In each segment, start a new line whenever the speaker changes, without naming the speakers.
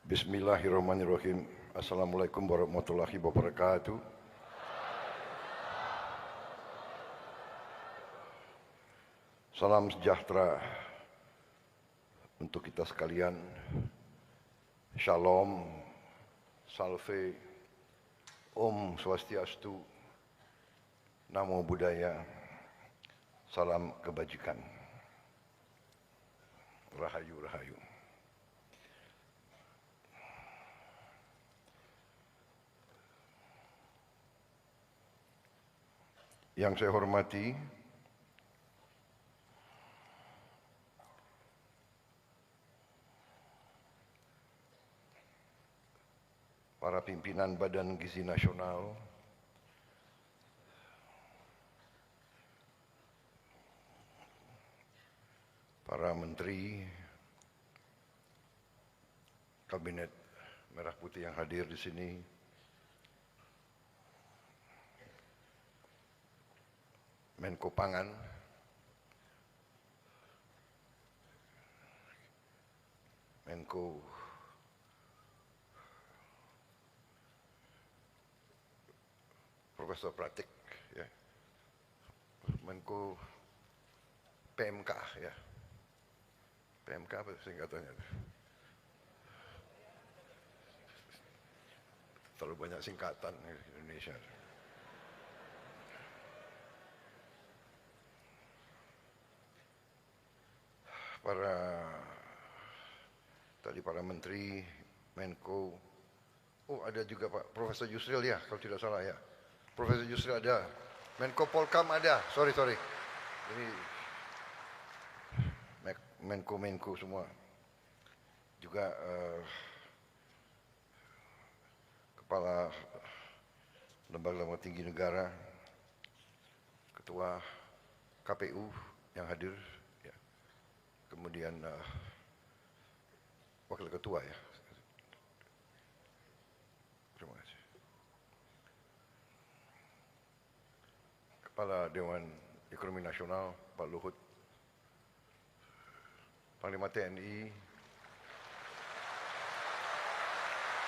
Bismillahirrahmanirrahim. Assalamualaikum warahmatullahi wabarakatuh. Salam sejahtera untuk kita sekalian. Shalom, salve, Om Swastiastu, Namo Buddhaya, salam kebajikan. Rahayu, rahayu. Yang saya hormati para pimpinan Badan Gizi Nasional, para menteri, kabinet merah putih yang hadir di sini, Menko Pangan, Menko Profesor Pratik, ya, Menko PMK, ya, PMK apa singkatannya? Terlalu banyak singkatan di Indonesia. Para menteri, Menko, ada juga Pak Profesor Yusril, ya, kalau tidak salah, ya. Profesor Yusril ada, Menko Polkam ada, sorry. Ini Menko semua. Juga Kepala Lembaga Tinggi Negara, Ketua KPU yang hadir, ya. Kemudian Wakil Ketua, ya. Terima kasih. Kepala Dewan Ekonomi Nasional Pak Luhut, Panglima TNI,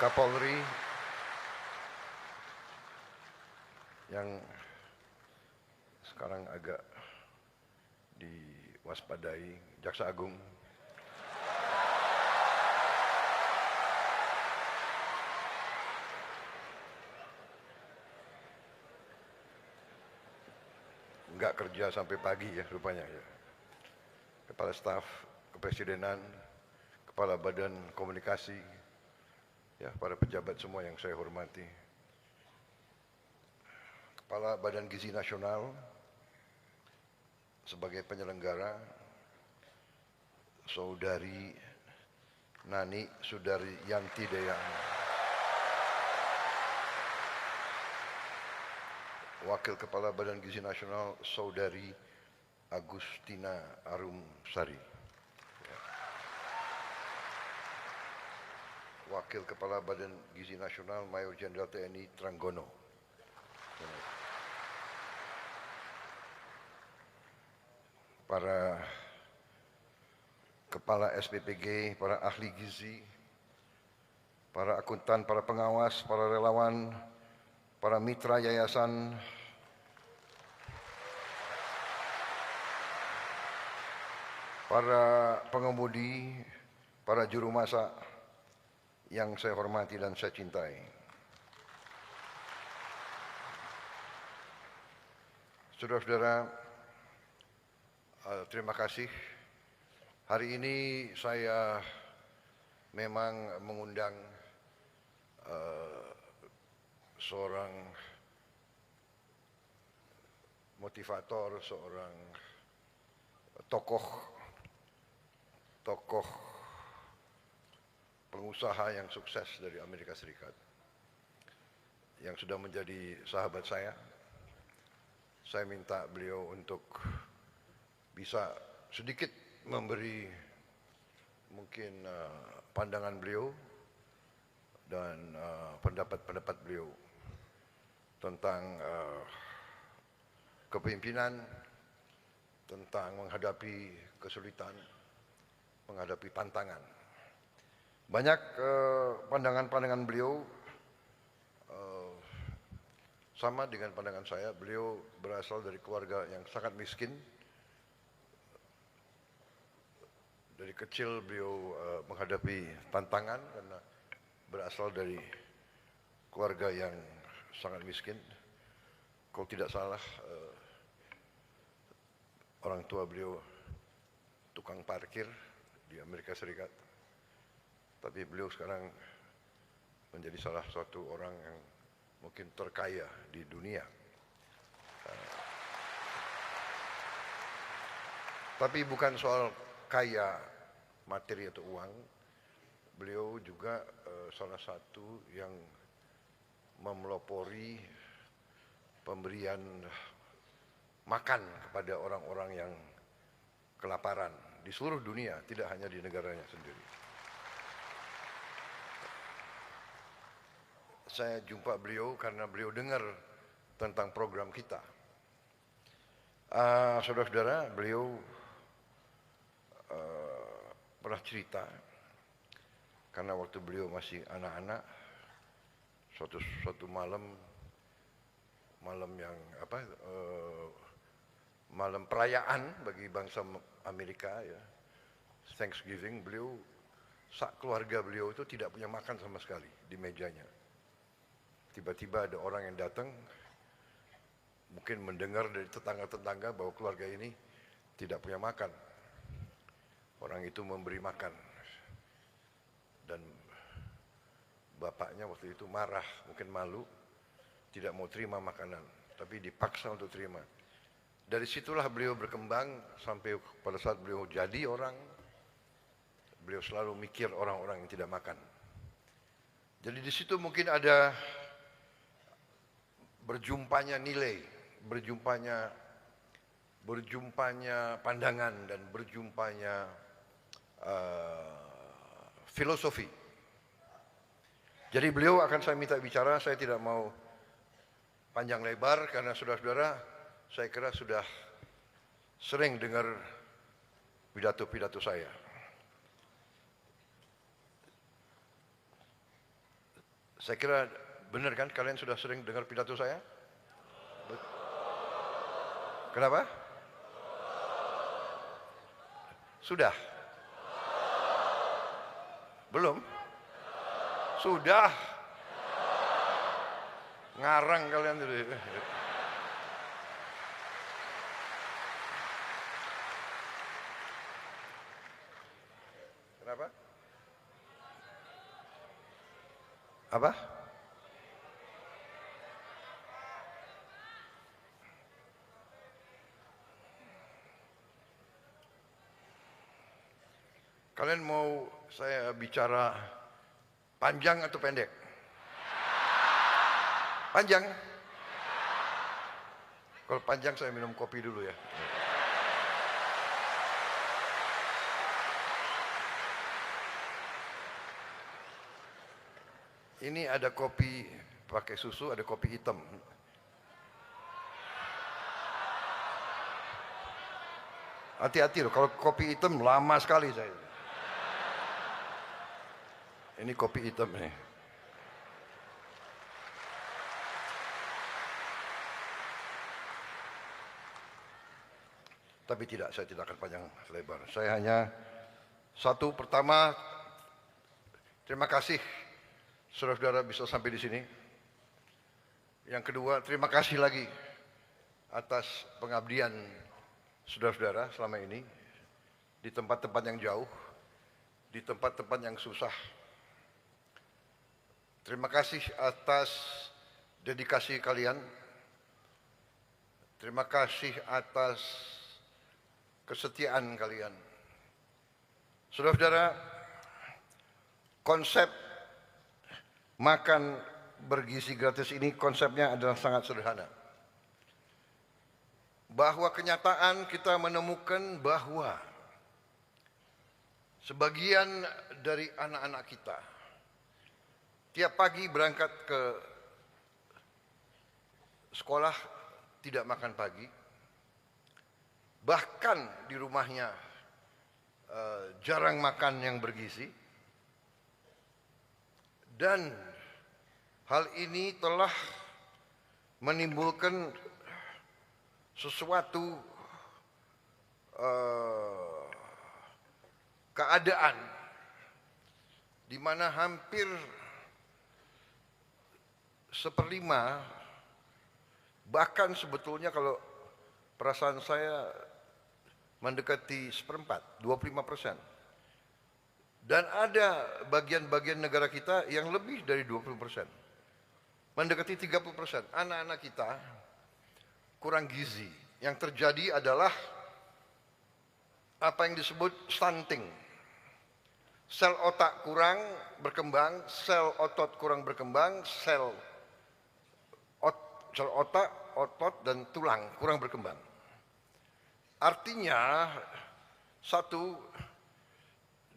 Kapolri yang sekarang agak diwaspadai, Jaksa Agung, nggak kerja sampai pagi, ya, rupanya, ya. Kepala Staf Kepresidenan, Kepala Badan Komunikasi, ya, para pejabat semua yang saya hormati, Kepala Badan Gizi Nasional sebagai penyelenggara, Saudari Nani Sudari Yanti Deyang, Wakil Kepala Badan Gizi Nasional Saudari Agustina Arumsari, ya. Wakil Kepala Badan Gizi Nasional Mayor Jenderal TNI Tranggono, ya. Para Kepala SPPG, para ahli gizi, para akuntan, para pengawas, para relawan, para mitra yayasan, para pengemudi, para juru masak yang saya hormati dan saya cintai. Saudara-saudara, terima kasih. Hari ini saya memang mengundang seorang motivator, seorang tokoh pengusaha yang sukses dari Amerika Serikat, yang sudah menjadi sahabat saya. Saya minta beliau untuk bisa sedikit memberi mungkin pandangan beliau dan pendapat-pendapat beliau tentang kepemimpinan, tentang menghadapi kesulitan, menghadapi tantangan. Banyak pandangan-pandangan beliau sama dengan pandangan saya. Beliau berasal dari keluarga yang sangat miskin. Dari kecil beliau menghadapi tantangan karena berasal dari keluarga yang sangat miskin. Kalau tidak salah, orang tua beliau tukang parkir di Amerika Serikat. Tapi beliau sekarang menjadi salah satu orang yang mungkin terkaya di dunia. Tapi bukan soal kaya materi atau uang. Beliau juga salah satu yang memelopori pemberian makan kepada orang-orang yang kelaparan di seluruh dunia, tidak hanya di negaranya sendiri. Saya jumpa beliau karena beliau dengar tentang program kita. Saudara-saudara, beliau pernah cerita karena waktu beliau masih anak-anak, suatu malam yang malam perayaan bagi bangsa Amerika, ya, Thanksgiving, beliau keluarga beliau itu tidak punya makan sama sekali di mejanya. Tiba-tiba ada orang yang datang, mungkin mendengar dari tetangga-tetangga bahwa keluarga ini tidak punya makan. Orang itu memberi makan dan bapaknya waktu itu marah, mungkin malu, tidak mau terima makanan, tapi dipaksa untuk terima. Dari situlah beliau berkembang sampai pada saat beliau jadi orang, beliau selalu mikir orang-orang yang tidak makan. Jadi di situ mungkin ada berjumpanya nilai, berjumpanya pandangan dan berjumpanya filosofi. Jadi beliau akan saya minta bicara, saya tidak mau panjang lebar karena saudara-saudara saya kira sudah sering dengar pidato-pidato saya. Saya kira benar kan kalian sudah sering dengar pidato saya? Kenapa? Sudah? Belum? Sudah? Ngarang kalian dulu. Kenapa? Apa? Kalian mau saya bicara panjang atau pendek? Panjang? Kalau panjang saya minum kopi dulu ya. Ini ada kopi pakai susu, ada kopi hitam. Hati-hati loh, kalau kopi hitam lama sekali saya. Ini kopi hitam nih. Tapi tidak, saya tidak akan panjang lebar. Saya hanya satu, pertama, terima kasih saudara-saudara bisa sampai di sini. Yang kedua, terima kasih lagi atas pengabdian saudara-saudara selama ini di tempat-tempat yang jauh, di tempat-tempat yang susah. Terima kasih atas dedikasi kalian. Terima kasih atas kesetiaan kalian. Saudara-saudara, konsep makan bergizi gratis ini konsepnya adalah sangat sederhana. Bahwa kenyataan kita menemukan bahwa sebagian dari anak-anak kita tiap pagi berangkat ke sekolah tidak makan pagi, bahkan di rumahnya jarang makan yang bergizi, Dan hal ini telah menimbulkan sesuatu keadaan di mana hampir 1/5, bahkan sebetulnya kalau perasaan saya mendekati 1/4, 25%. Dan ada bagian-bagian negara kita yang lebih dari 20%, mendekati 30%. Anak-anak kita kurang gizi. Yang terjadi adalah apa yang disebut stunting. Sel otak kurang berkembang, sel otot kurang berkembang, sel otak, otot, dan tulang kurang berkembang. Artinya, satu,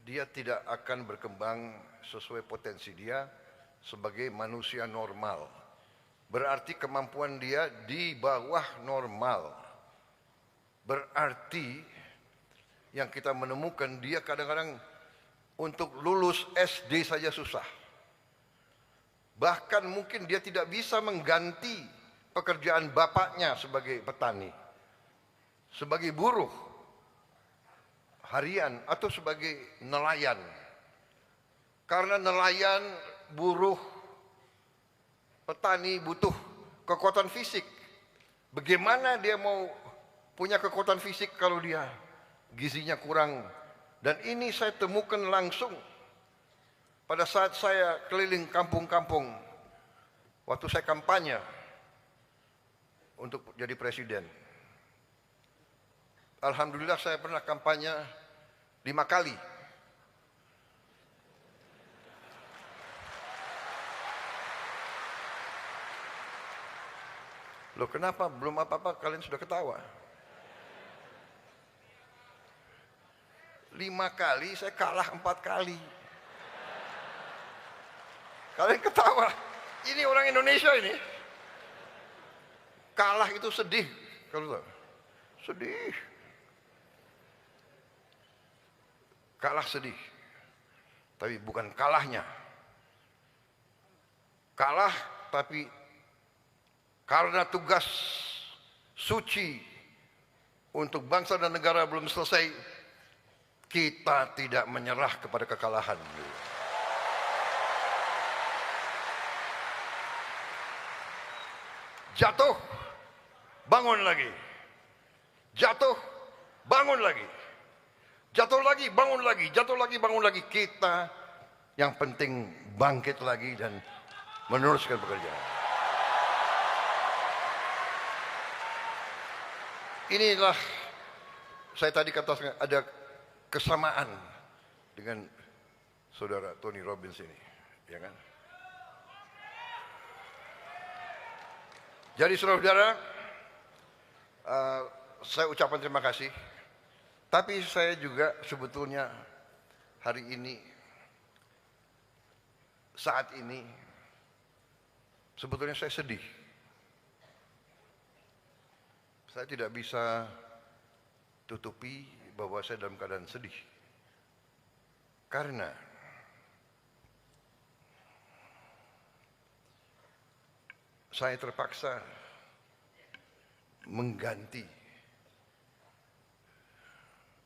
dia tidak akan berkembang sesuai potensi dia sebagai manusia normal. Berarti kemampuan dia di bawah normal. Berarti yang kita menemukan dia kadang-kadang untuk lulus SD saja susah. Bahkan mungkin dia tidak bisa mengganti pekerjaan bapaknya sebagai petani, sebagai buruh harian, atau sebagai nelayan. Karena nelayan, buruh, petani butuh kekuatan fisik. Bagaimana dia mau punya kekuatan fisik kalau dia gizinya kurang? Dan ini saya temukan langsung pada saat saya keliling kampung-kampung waktu saya kampanye untuk jadi presiden. Alhamdulillah saya pernah kampanye 5 kali. Loh, kenapa belum apa-apa kalian sudah ketawa? 5 kali, saya kalah 4 kali. Kalian ketawa. Ini orang Indonesia ini. Kalah itu sedih. Kalau sedih. Kalah sedih. Tapi bukan kalahnya. Kalah tapi karena tugas suci untuk bangsa dan negara belum selesai, kita tidak menyerah kepada kekalahan. Jatuh, bangun lagi. Jatuh, bangun lagi. Jatuh lagi, bangun lagi. Jatuh lagi, bangun lagi. Kita yang penting bangkit lagi dan meneruskan pekerjaan. Inilah saya tadi katakan ada kesamaan dengan saudara Tony Robbins ini, ya kan? Jadi saudara-saudara, saya ucapkan terima kasih. Tapi saya juga sebetulnya hari ini, saat ini, sebetulnya saya sedih. Saya tidak bisa tutupi bahwa saya dalam keadaan sedih. Karena saya terpaksa mengganti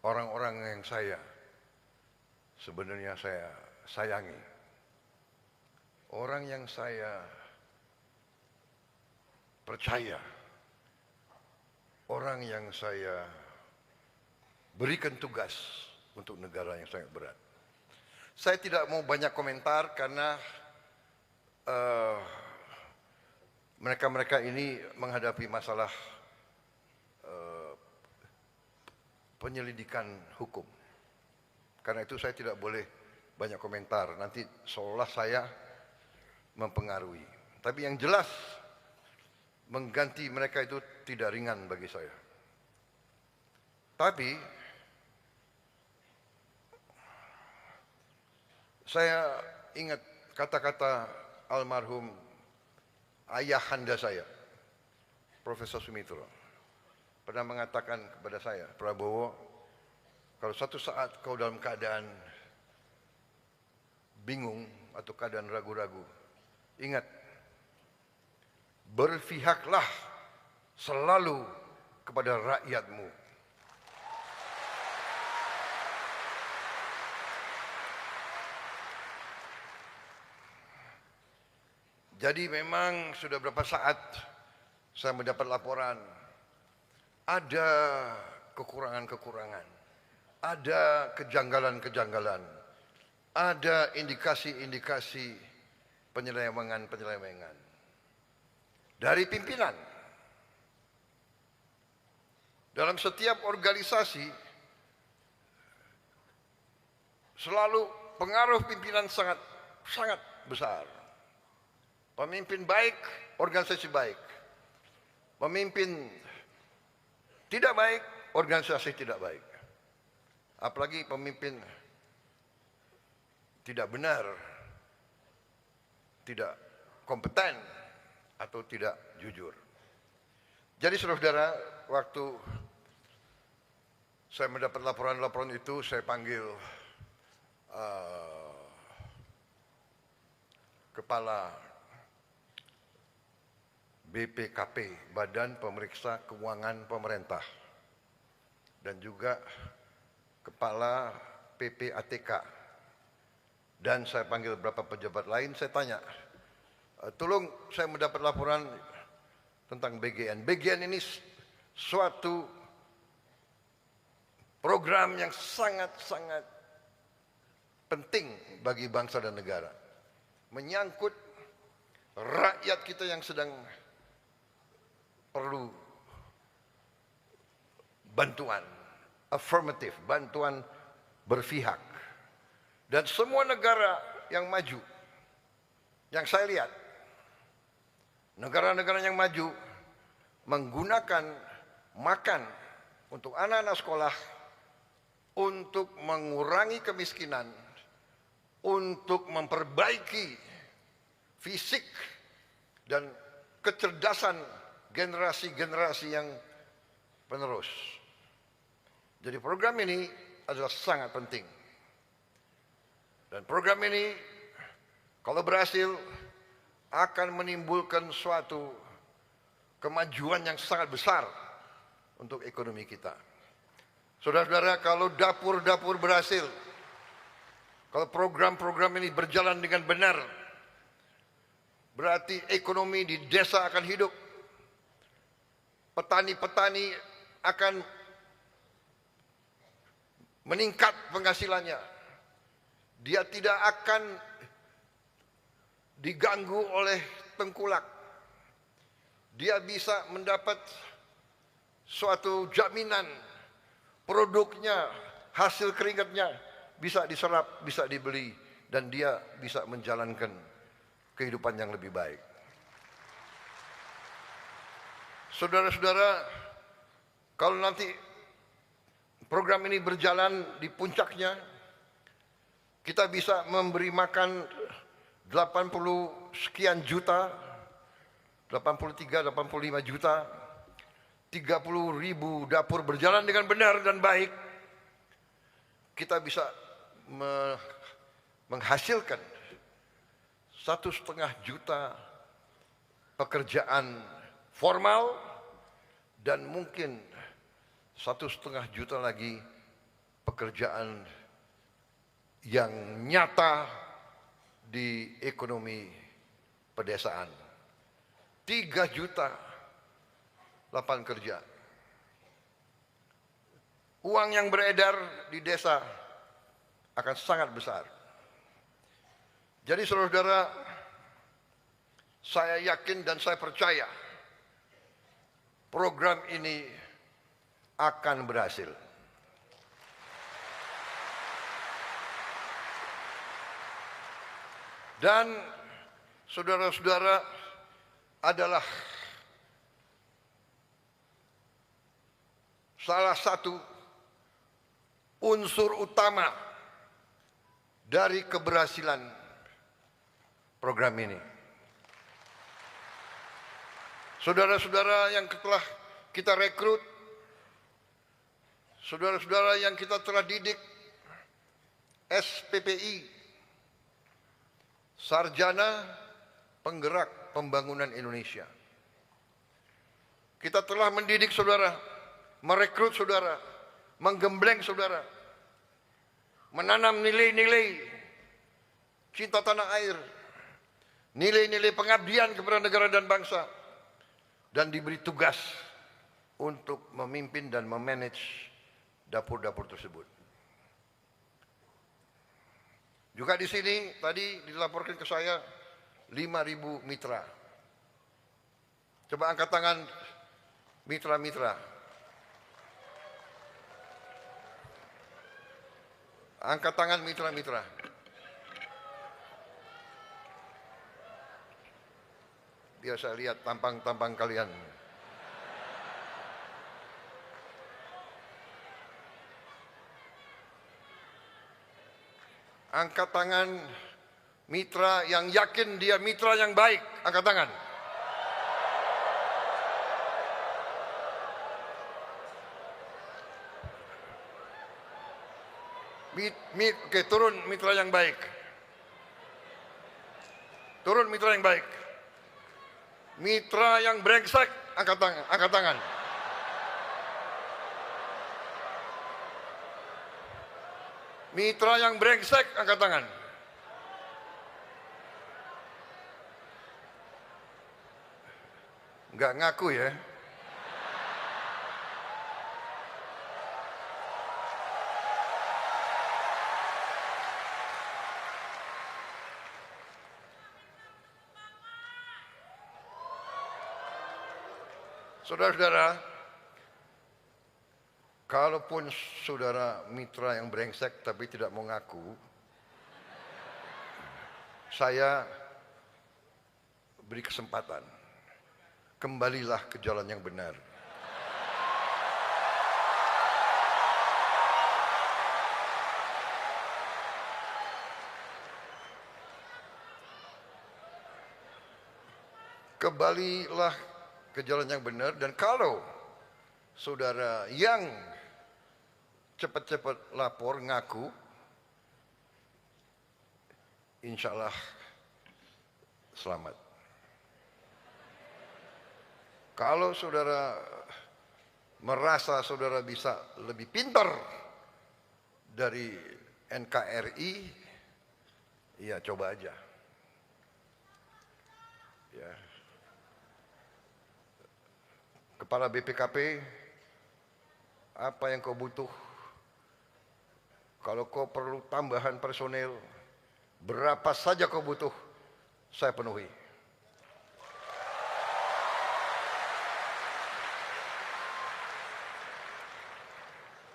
orang-orang yang saya sebenarnya saya sayangi. Orang yang saya percaya. Orang yang saya berikan tugas untuk negara yang sangat berat. Saya tidak mau banyak komentar karena mereka-mereka ini menghadapi masalah penyelidikan hukum. Karena itu saya tidak boleh banyak komentar. Nanti seolah saya mempengaruhi. Tapi yang jelas, mengganti mereka itu tidak ringan bagi saya. Tapi saya ingat kata-kata almarhum ayahanda saya, Profesor Sumitro, pernah mengatakan kepada saya, Prabowo, kalau satu saat kau dalam keadaan bingung, atau keadaan ragu-ragu, ingat, berpihaklah selalu kepada rakyatmu. Jadi memang sudah berapa saat saya mendapat laporan ada kekurangan-kekurangan, ada kejanggalan-kejanggalan, ada indikasi-indikasi penyelewengan-penyelewengan dari pimpinan. Dalam setiap organisasi selalu pengaruh pimpinan sangat besar. Pemimpin baik, organisasi baik. Pemimpin tidak baik, organisasi tidak baik. Apalagi pemimpin tidak benar, tidak kompeten, atau tidak jujur. Jadi saudara-saudara, waktu saya mendapat laporan-laporan itu, saya panggil kepala BPKP, Badan Pemeriksa Keuangan Pemerintah, dan juga kepala PPATK, dan saya panggil beberapa pejabat lain. Saya tanya, tolong, saya mendapat laporan tentang BGN. BGN ini suatu program yang sangat-sangat penting bagi bangsa dan negara, menyangkut rakyat kita yang sedang perlu bantuan affirmatif, bantuan berpihak. Dan semua negara yang maju, yang saya lihat, negara-negara yang maju menggunakan makan untuk anak-anak sekolah, untuk mengurangi kemiskinan, untuk memperbaiki fisik dan kecerdasan generasi-generasi yang penerus. Jadi program ini adalah sangat penting. Dan program ini kalau berhasil akan menimbulkan suatu kemajuan yang sangat besar untuk ekonomi kita. Saudara-saudara, kalau dapur-dapur berhasil, kalau program-program ini berjalan dengan benar, berarti ekonomi di desa akan hidup. Petani-petani akan meningkat penghasilannya. Dia tidak akan diganggu oleh tengkulak. Dia bisa mendapat suatu jaminan produknya, hasil keringatnya bisa diserap, bisa dibeli, dan dia bisa menjalankan kehidupan yang lebih baik. Saudara-saudara, kalau nanti program ini berjalan di puncaknya, kita bisa memberi makan 80 sekian juta, 83, 85 juta, 30.000 dapur berjalan dengan benar dan baik. Kita bisa menghasilkan 1,5 juta pekerjaan formal, dan mungkin 1,5 juta lagi pekerjaan yang nyata di ekonomi pedesaan. 3 juta lapangan kerja. Uang yang beredar di desa akan sangat besar. Jadi saudara-saudara, saya yakin dan saya percaya program ini akan berhasil. Dan saudara-saudara adalah salah satu unsur utama dari keberhasilan program ini. Saudara-saudara yang telah kita rekrut, saudara-saudara yang kita telah didik SPPI, sarjana penggerak pembangunan Indonesia. Kita telah mendidik saudara, merekrut saudara, menggembleng saudara, menanam nilai-nilai cinta tanah air, nilai-nilai pengabdian kepada negara dan bangsa, dan diberi tugas untuk memimpin dan memanage dapur-dapur tersebut. Juga di sini tadi dilaporkan ke saya 5.000 mitra. Coba angkat tangan mitra-mitra. Angkat tangan mitra-mitra. Biar saya lihat tampang-tampang kalian. Angkat tangan mitra yang yakin dia mitra yang baik. Angkat tangan. Oke, turun mitra yang baik. Turun mitra yang baik. Mitra yang brengsek, angkat tangan. Angkat tangan. Mitra yang brengsek, angkat tangan. Enggak ngaku ya. Saudara-saudara, kalaupun saudara mitra yang brengsek tapi tidak mau ngaku, saya beri kesempatan. Kembalilah ke jalan yang benar. Kembalilah ke jalan yang benar, dan kalau saudara yang cepat-cepat lapor ngaku, insya Allah selamat. Kalau saudara merasa saudara bisa lebih pintar dari NKRI, ya coba aja. Ya. Kepala BPKP, apa yang kau butuh? Kalau kau perlu tambahan personel, berapa saja kau butuh, saya penuhi.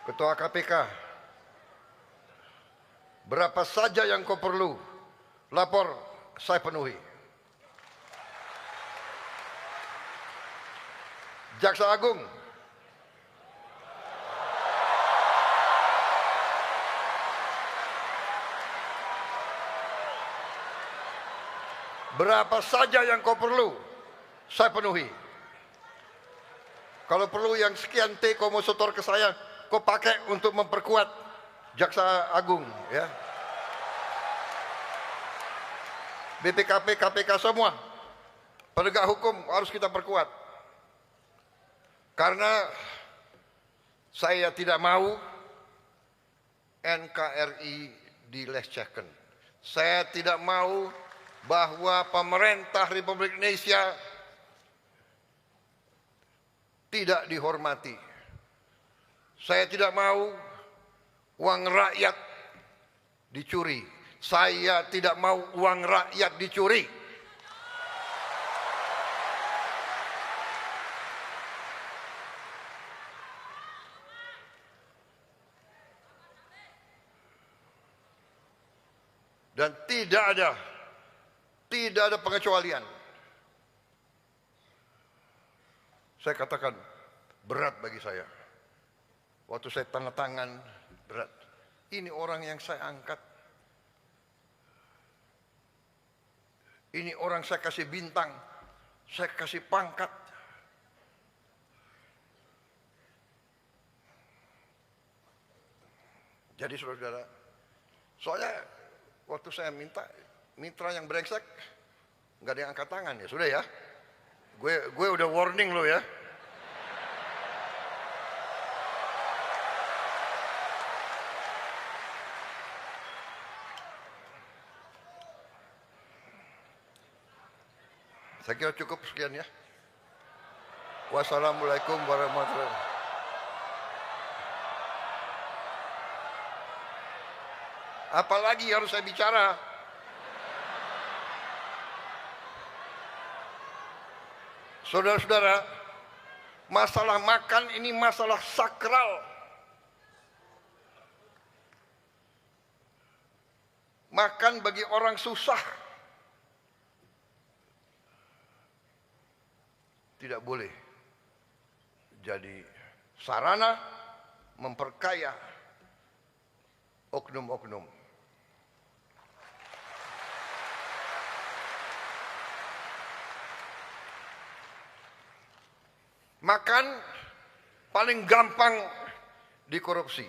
Ketua KPK, berapa saja yang kau perlu, lapor, saya penuhi. Jaksa Agung, berapa saja yang kau perlu, saya penuhi. Kalau perlu yang sekian T kau mau setor ke saya, kau pakai untuk memperkuat Jaksa Agung, ya. BPKP, KPK semua, penegak hukum harus kita perkuat. Karena saya tidak mau NKRI dilecehkan. Saya tidak mau bahwa pemerintah Republik Indonesia tidak dihormati. Saya tidak mau uang rakyat dicuri. Saya tidak mau uang rakyat dicuri. Dan tidak ada pengecualian. Saya katakan berat bagi saya. Waktu saya tanda tangan, berat. Ini orang yang saya angkat. Ini orang saya kasih bintang, saya kasih pangkat. Jadi saudara, soalnya waktu saya minta, mitra yang brengsek, nggak ada yang angkat tangan ya, sudah ya. Gue udah warning lo ya. Saya kira cukup sekian ya. Wassalamualaikum warahmatullahi wabarakatuh. Apalagi harus saya bicara? Saudara-saudara, masalah makan ini masalah sakral. Makan bagi orang susah tidak boleh jadi sarana memperkaya oknum-oknum. Makan paling gampang dikorupsi.